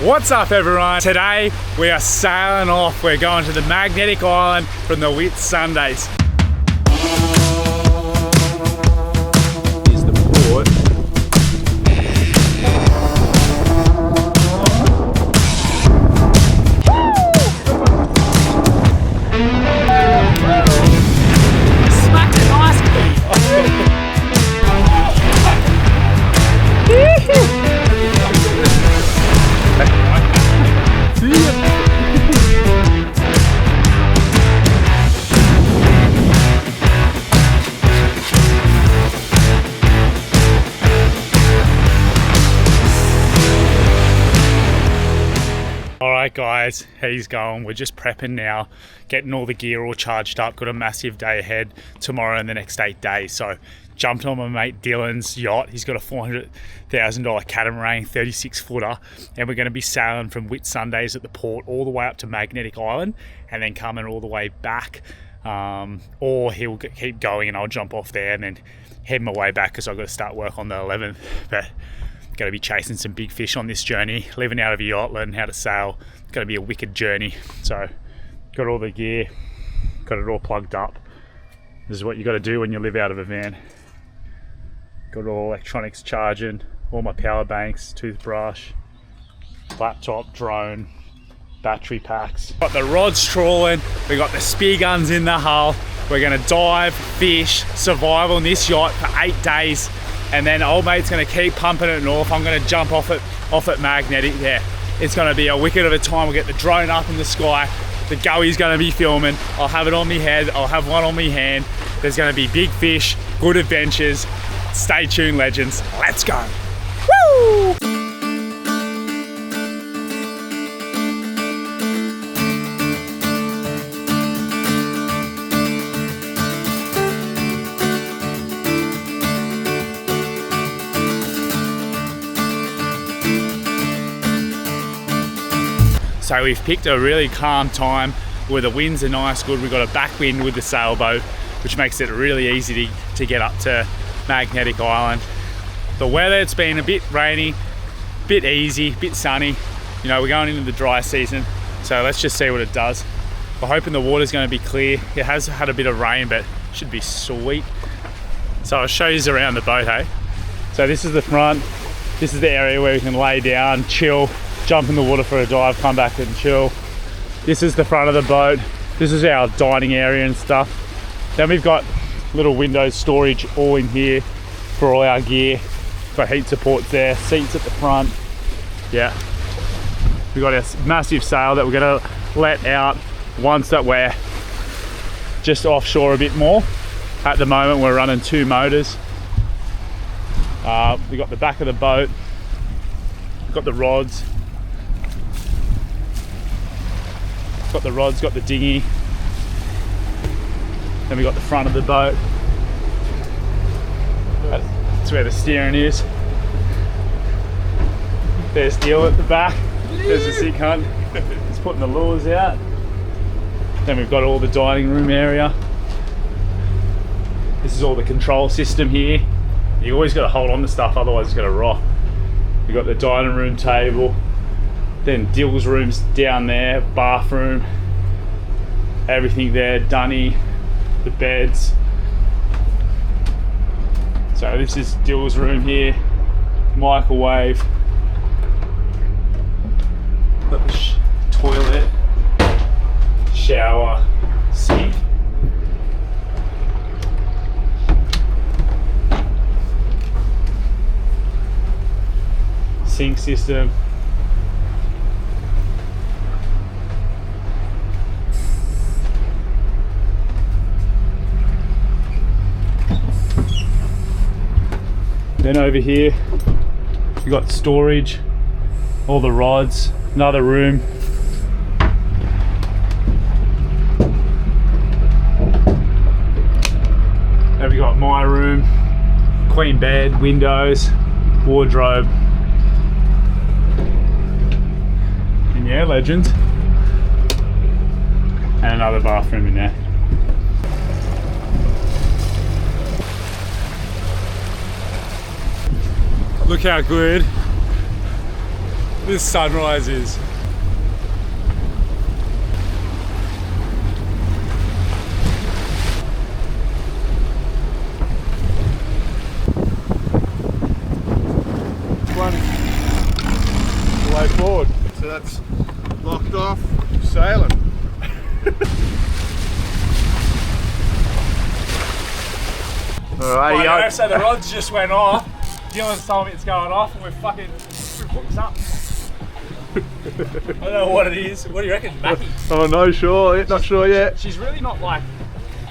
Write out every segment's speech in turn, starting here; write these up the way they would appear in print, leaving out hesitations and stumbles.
What's up everyone? Today we are sailing off. We're going to the magnetic island from the Whitsundays. Here's the port. Smacked it nicely. Alright guys, how's going? We're just prepping now, getting all the gear all charged up. Got a massive day ahead tomorrow and the next 8 days. So jumped on my mate Dylan's yacht. He's got a $400,000 catamaran, 36 footer, and we're going to be sailing from Whitsundays at the port all the way up to Magnetic Island and then coming all the way back. Or he'll keep going and I'll jump off there and then head my way back because I've got to start work on the 11th. But going to be chasing some big fish on this journey, living out of a yacht, learning how to sail. It's going to be a wicked journey. So got all the gear, got it all plugged up. This is what you got to do when you live out of a van. Got all electronics charging, all my power banks, toothbrush, laptop, drone, battery packs. Got the rods trawling, we got the spear guns in the hull. We're going to dive, fish, survive on this yacht for 8 days. And then old mate's gonna keep pumping it north. I'm gonna jump off at Magnetic. Yeah, it's gonna be a wicked of a time. We'll get the drone up in the sky. The goey's gonna be filming. I'll have it on me head. I'll have one on me hand. There's gonna be big fish, good adventures. Stay tuned, legends. Let's go. Woo! So we've picked a really calm time where the winds are nice, good. We've got a backwind with the sailboat, which makes it really easy to get up to Magnetic Island. The weather, it's been a bit rainy, bit easy, bit sunny. You know, we're going into the dry season, so let's just see what it does. We're hoping the water's going to be clear. It has had a bit of rain, but it should be sweet. So I'll show you around the boat, hey? So this is the front. This is the area where we can lay down, chill, jump in the water for a dive, come back and chill. This is the front of the boat. This is our dining area and stuff. Then we've got little window storage all in here for all our gear. Got heat supports there, seats at the front. Yeah. We've got a massive sail that we're gonna let out once that we're just offshore a bit more. At the moment we're running 2 motors. We've got the back of the boat, we've got the rods. Got the rods, got the dinghy. Then we got the front of the boat. That's where the steering is. There's Dylan at the back. There's the sick hunt. He's putting the lures out. Then we've got all the dining room area. This is all the control system here. You always got to hold on to stuff, otherwise it's going to rock. We've got the dining room table. Then Dill's room's down there, bathroom, everything there, dunny, the beds. So this is Dill's room here, microwave, got the toilet, shower, sink. Sink system. Then over here, we got storage, all the rods, another room. Then we got my room, queen bed, windows, wardrobe. And yeah, legends. And another bathroom in there. Look how good this sunrise is. One the way forward. So that's locked off, sailing. Alrighty, Right, so the rods just went off. Dylan's told me it's going off, and we've hooked up. I don't know what it is. What do you reckon, Mackie? Oh no, sure, not sure yet. She's really not like,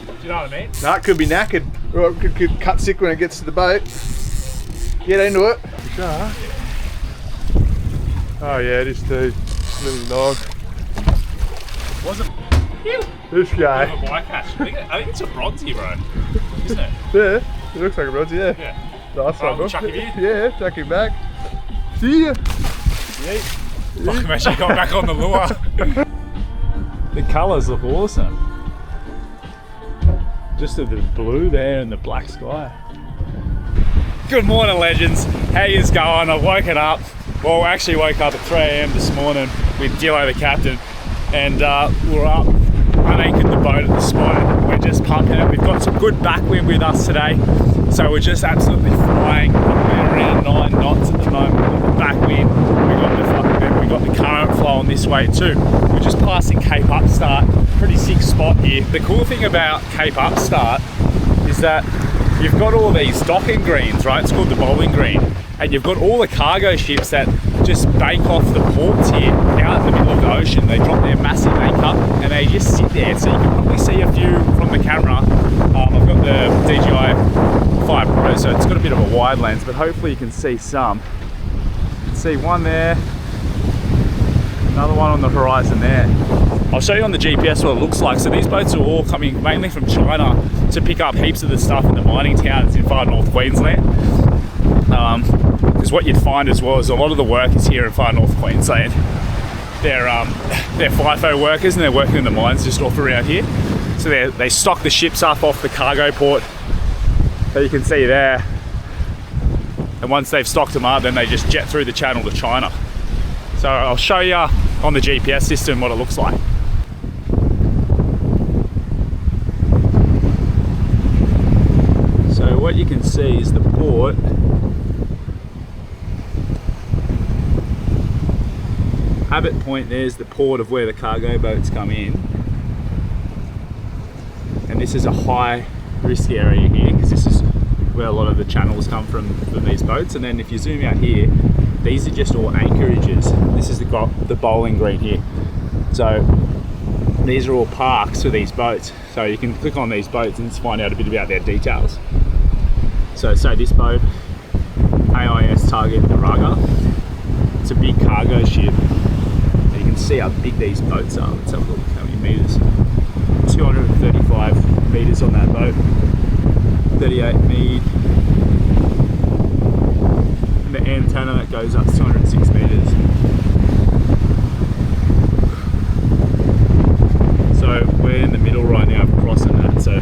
do you know what I mean? Nah, it could be knackered. Or it could cut sick when it gets to the boat. Get into it. Sure. Oh yeah, it is too. Little dog. Wasn't. This guy. A bycatch. I think it's a bronzy, bro. Isn't it? Yeah, it looks like a rod, yeah. Yeah. Nice one, bro. Chuck him in. Yeah, chuck him back. See ya. Fuck, I'm actually got back on the lure. The colours look awesome. Just the blue there and the black sky. Good morning, legends. How yous going? I've woken up. Well, I actually woke up at 3 AM this morning with Dillo, the captain, and we're up, unanchored the boat at the spot. We're just pumping it. We've got some good backwind with us today, so we're just absolutely flying. We're around 9 knots at the moment with the backwind. We got the current flowing this way too. We're just passing Cape Upstart. Pretty sick spot here. The cool thing about Cape Upstart is that you've got all these docking greens, right? It's called the bowling green. And you've got all the cargo ships that just bank off the ports here out in the middle of the ocean. They drop their massive anchor and they just sit there. So you can probably see a few from the camera. I've got the DJI 5 Pro, so it's got a bit of a wide lens, but hopefully you can see some. You can see one there, another one on the horizon there. I'll show you on the GPS what it looks like. So these boats are all coming mainly from China to pick up heaps of the stuff in the mining towns in far north Queensland. Because what you'd find as well is a lot of the workers here in far north Queensland, they're FIFO workers and they're working in the mines just off around here. So they stock the ships up off the cargo port that you can see there. And once they've stocked them up, then they just jet through the channel to China. So I'll show you on the GPS system what it looks like. So what you can see is the port. Abbott Point, there's the port of where the cargo boats come in. And this is a high risk area here because this is where a lot of the channels come from these boats. And then if you zoom out here, these are just all anchorages. This is the bowling green here. So these are all parks for these boats. So you can click on these boats and find out a bit about their details. So say this boat, AIS Target Naraga. It's a big cargo ship. And you can see how big these boats are. Let's have a look how many meters. 235 meters on that boat. 38 mead. And the antenna that goes up to 206 meters. So we're in the middle right now of crossing that. So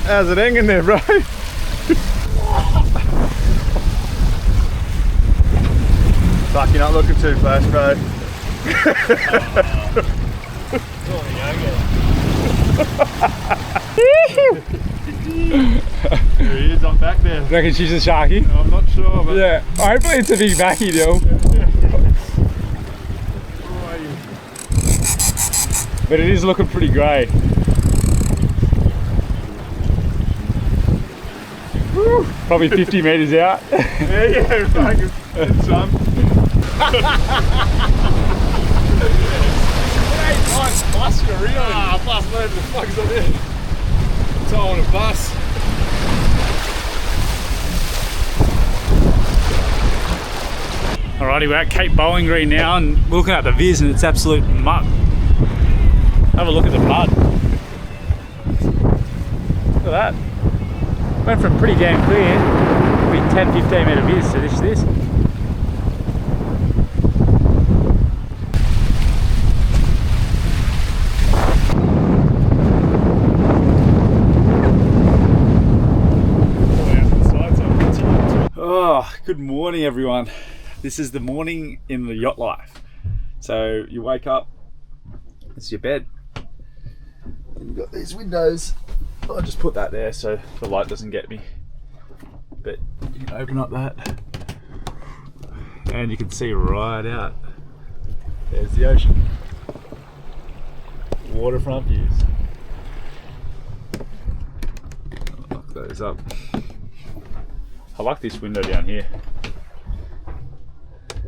how's it hanging there, bro? Fuck, you're not looking too flash, bro. There he is, up back there. reckon she's a sharky? I'm not sure, but Yeah, hopefully it's a big backy deal. But it is looking pretty grey. Probably 50 metres out. yeah, fucking son. Nice bus you're in. Ah, bus load of the fuck's on there. Towing a bus. Alrighty, we're at Cape Bowling Green now and we're looking at the viz and it's absolute muck. Have a look at the mud. Look at that. Went from pretty damn clear. probably 10-15 metre viz to this. Oh, good morning everyone. This is the morning in the yacht life. So you wake up, it's your bed. You've got these windows. I'll just put that there so the light doesn't get me. But you can open up that and you can see right out. There's the ocean. Waterfront views. I'll lock those up. I like this window down here.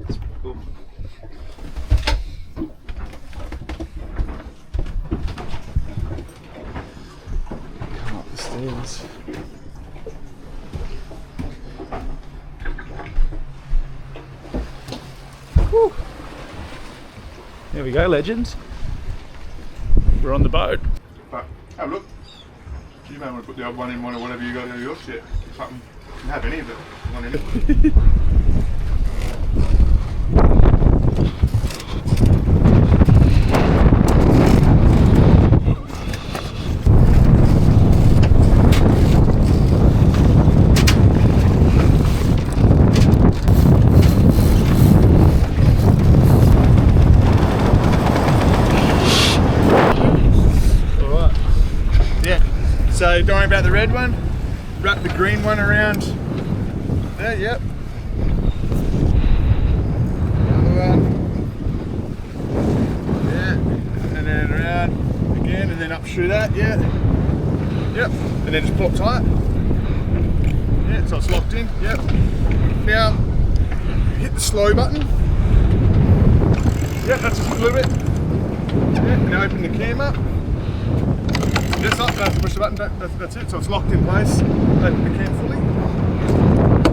It's pretty cool. Come up the stairs. Whew. There we go, legends. We're on the boat. But have a look. You may want to put the other one in one or whatever you got to do your shit. Something. You can have any of it. Not any. So don't worry about the red one, wrap the green one around there, yep. Another one. Yeah, and then around again and then up through that, yeah. Yep, and then just pull up tight. Yeah, so it's locked in, yep. Now, hit the slow button. Yep, that's just a little bit. Yeah, now open the cam up. Just up, don't have to push the button, that's it, so it's locked in place. Open the cam fully.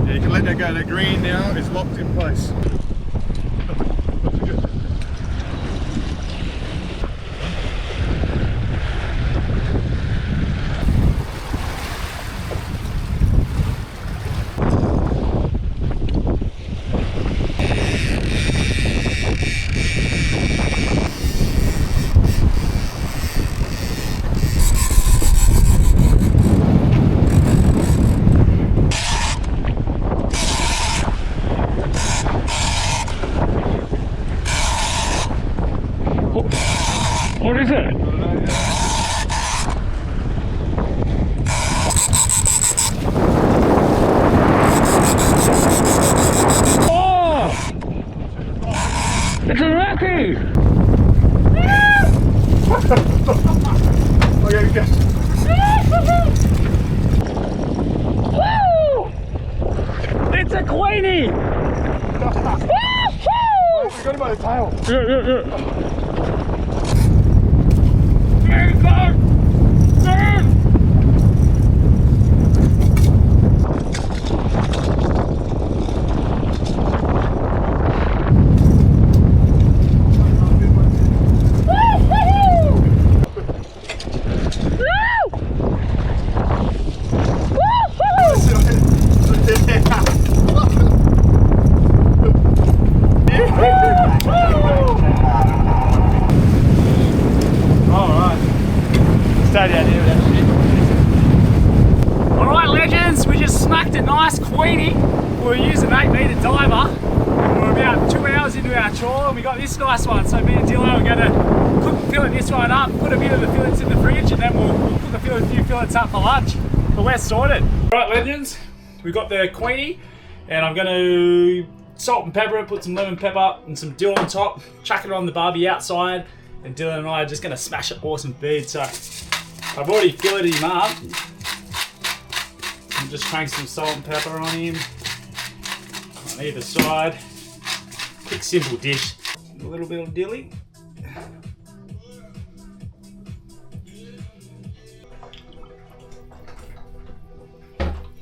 Yeah, you can let that go, that green now is locked in place. What is it? Oh! It's a Rocky! Okay, yes. Woo! It's a Queenie! We got him by the tail. Yeah. Alright legends, we just smacked a nice Queenie. We were using an 8-metre diver. We're about 2 hours into our trawl and we got this nice one. So me and Dylan are going to cook and fillet this one up, put a bit of the fillets in the fridge and then we'll cook a few fillets up for lunch. But we're sorted. Alright legends, we got the Queenie and I'm going to salt and pepper it, put some lemon pepper and some dill on top, chuck it on the barbie outside and Dylan and I are just going to smash it awesome feed. So I've already filleted him up. I'm just throwing some salt and pepper on him. On either side. Quick simple dish. A little bit of dilly.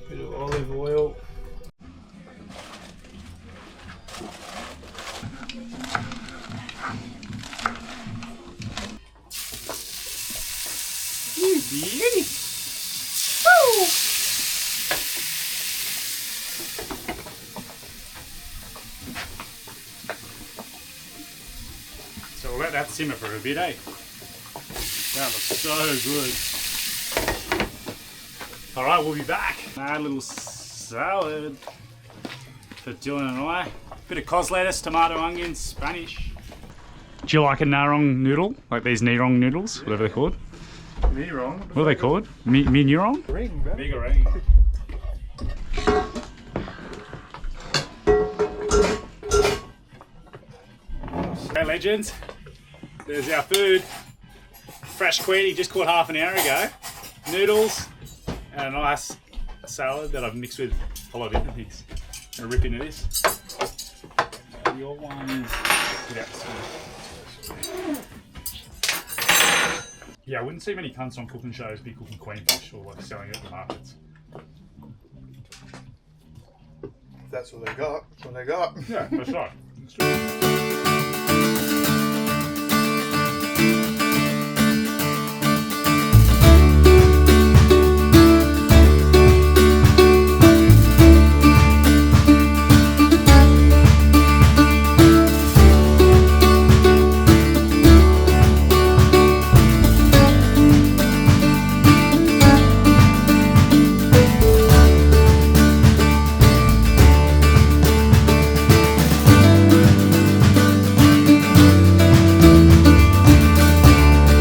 Bit of olive oil. Beauty. Woo! let that simmer for a bit, eh? That looks so good. All right, we'll be back. Mad little salad for Dylan and I. Bit of cos lettuce, tomato, onions, Spanish. Do you like a narong noodle? Like these nirong noodles, whatever they're called? Nirong? What are they called? Mi nirong? Ring, bro. Big ring. Hey legends, there's our food. Fresh queenie, just caught half an hour ago. Noodles and a nice salad that I've mixed with a lot of different things. I'm gonna rip into this. Your one is without the skin. Yeah, I wouldn't see many cunts on cooking shows be cooking queenfish or like selling it at the markets. That's what they got. That's what they got. Yeah, that's right.